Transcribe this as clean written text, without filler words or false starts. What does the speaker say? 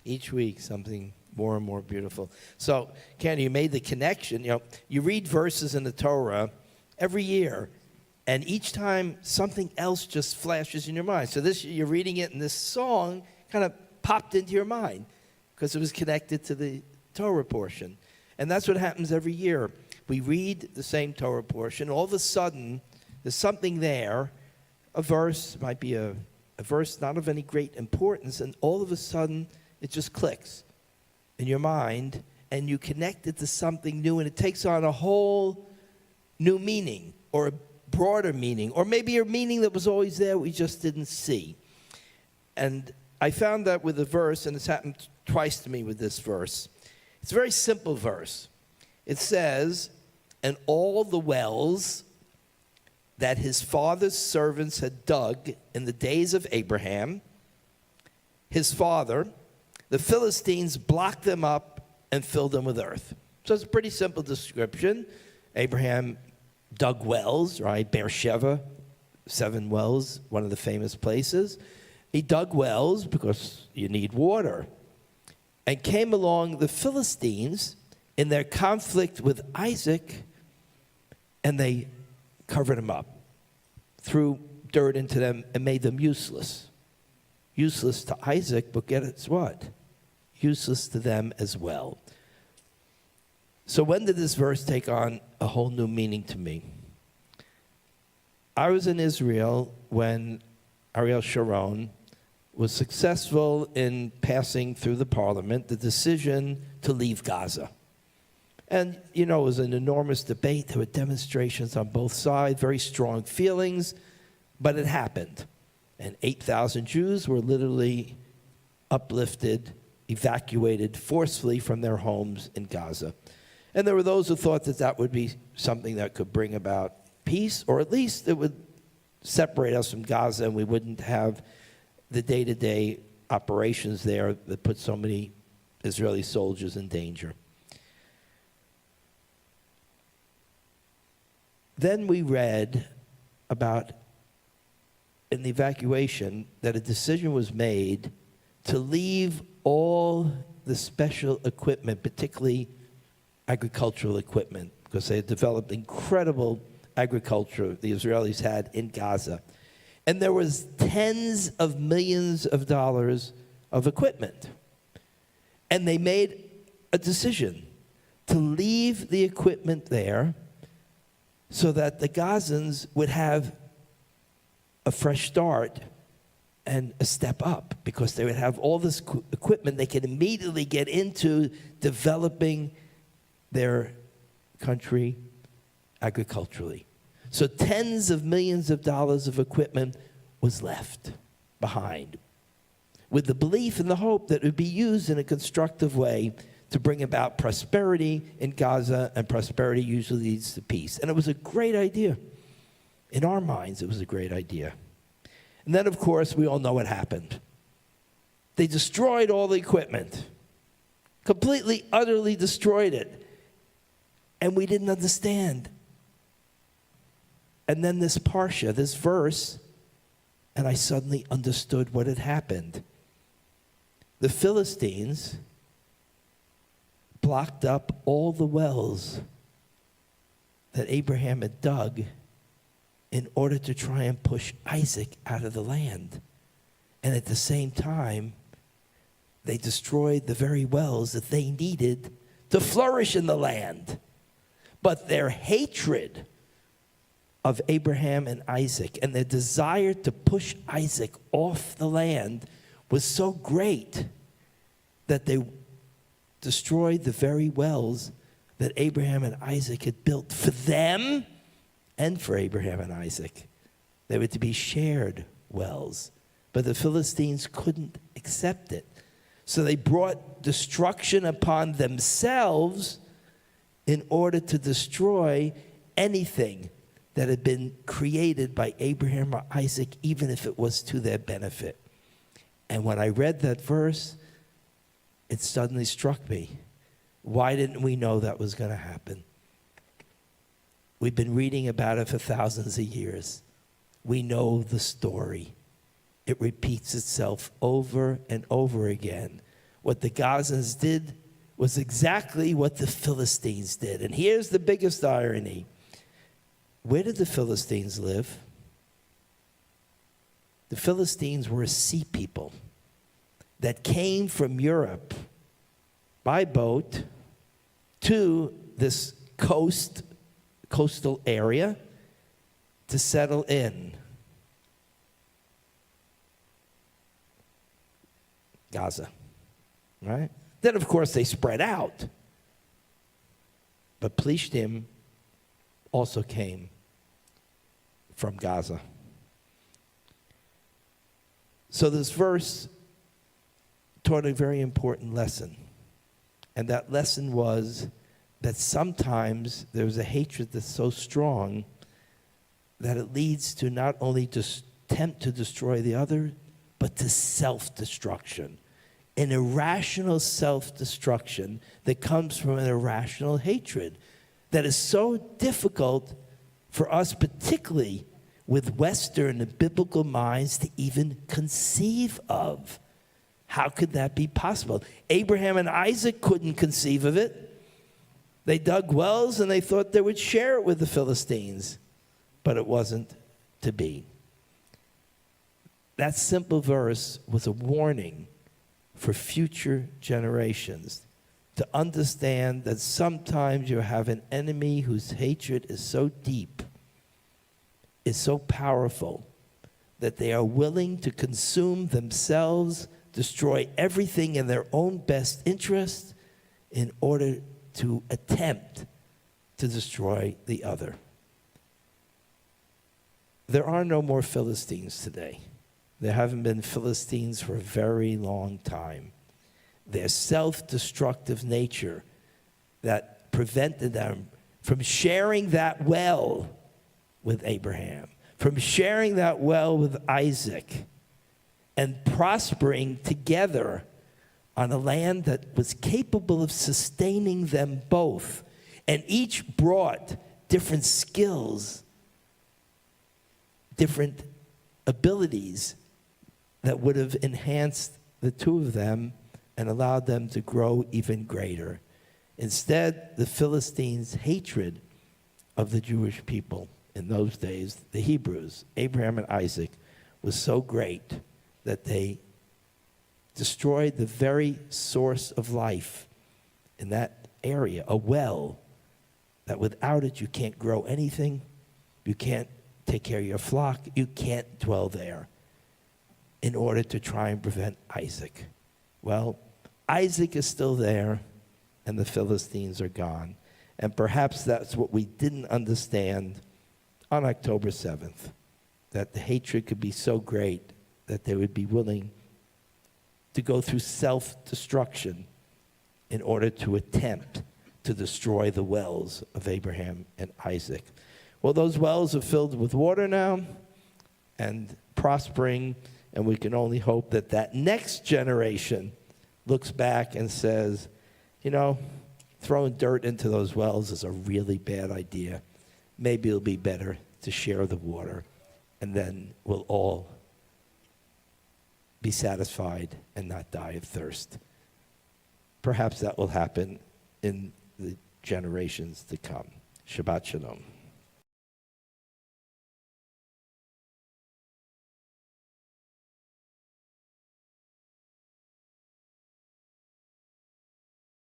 Each week, something more and more beautiful. So, Ken, you made the connection. You read verses in the Torah every year, and each time something else just flashes in your mind. So this you're reading it, and this song kind of popped into your mind because it was connected to the Torah portion. And that's what happens every year. We read the same Torah portion. All of a sudden, there's something there. A verse might be a verse not of any great importance, and all of a sudden, it just clicks in your mind, and you connect it to something new, and it takes on a whole new meaning, or a broader meaning, or maybe a meaning that was always there we just didn't see. And I found that with a verse, and it's happened twice to me with this verse. It's a very simple verse. It says, "And all the wells that his father's servants had dug in the days of Abraham, his father, the Philistines blocked them up and filled them with earth." So it's a pretty simple description. Abraham dug wells, right? Beersheba, 7 wells, one of the famous places. He dug wells because you need water. And came along the Philistines in their conflict with Isaac, and they covered them up, threw dirt into them, and made them useless. Useless to Isaac, but guess what? Useless to them as well. So when did this verse take on a whole new meaning to me? I was in Israel when Ariel Sharon was successful in passing through the parliament the decision to leave Gaza. And, it was an enormous debate. There were demonstrations on both sides, very strong feelings, but it happened. And 8,000 Jews were literally uplifted, evacuated forcefully from their homes in Gaza. And there were those who thought that that would be something that could bring about peace, or at least it would separate us from Gaza and we wouldn't have the day-to-day operations there that put so many Israeli soldiers in danger. Then we read about, in the evacuation, that a decision was made to leave all the special equipment, particularly agricultural equipment, because they had developed incredible agriculture the Israelis had in Gaza. And there was tens of millions of dollars of equipment. And they made a decision to leave the equipment there so that the Gazans would have a fresh start and a step up, because they would have all this equipment. They could immediately get into developing their country agriculturally. So tens of millions of dollars of equipment was left behind, with the belief and the hope that it would be used in a constructive way to bring about prosperity in Gaza, and prosperity usually leads to peace. And it was a great idea. In our minds, it was a great idea. And then, of course, we all know what happened. They destroyed all the equipment, completely, utterly destroyed it. And we didn't understand. And then this parsha, this verse, and I suddenly understood what had happened. The Philistines blocked up all the wells that Abraham had dug in order to try and push Isaac out of the land. And at the same time, they destroyed the very wells that they needed to flourish in the land. But their hatred of Abraham and Isaac and their desire to push Isaac off the land was so great that they destroyed the very wells that Abraham and Isaac had built for them and for Abraham and Isaac. They were to be shared wells. But the Philistines couldn't accept it. So they brought destruction upon themselves in order to destroy anything that had been created by Abraham or Isaac, even if it was to their benefit. And when I read that verse, it suddenly struck me. Why didn't we know that was going to happen? We've been reading about it for thousands of years. We know the story. It repeats itself over and over again. What the Gazans did was exactly what the Philistines did. And here's the biggest irony. Where did the Philistines live? The Philistines were a sea people that came from Europe by boat to this coastal area to settle in. Gaza, right? Then, of course, they spread out. But Plishtim also came from Gaza. So this verse taught a very important lesson. And that lesson was that sometimes there's a hatred that's so strong that it leads to not only to attempt to destroy the other, but to self-destruction. An irrational self-destruction that comes from an irrational hatred that is so difficult for us, particularly with Western and biblical minds, to even conceive of. How could that be possible? Abraham and Isaac couldn't conceive of it. They dug wells and they thought they would share it with the Philistines, but it wasn't to be. That simple verse was a warning for future generations to understand that sometimes you have an enemy whose hatred is so deep, is so powerful, that they are willing to consume themselves, destroy everything in their own best interest in order to attempt to destroy the other. There are no more Philistines today. There haven't been Philistines for a very long time. Their self-destructive nature that prevented them from sharing that well with Abraham, from sharing that well with Isaac, and prospering together on a land that was capable of sustaining them both. And each brought different skills, different abilities that would have enhanced the two of them and allowed them to grow even greater. Instead, the Philistines' hatred of the Jewish people in those days, the Hebrews, Abraham and Isaac, was so great that they destroyed the very source of life in that area, a well that without it you can't grow anything, you can't take care of your flock, you can't dwell there, in order to try and prevent Isaac. Well, Isaac is still there, and the Philistines are gone. And perhaps that's what we didn't understand on October 7th, that the hatred could be so great that they would be willing to go through self-destruction in order to attempt to destroy the wells of Abraham and Isaac. Well, those wells are filled with water now and prospering, and we can only hope that that next generation looks back and says, you know, throwing dirt into those wells is a really bad idea. Maybe it'll be better to share the water, and then we'll all be satisfied and not die of thirst. Perhaps that will happen in the generations to come. Shabbat Shalom.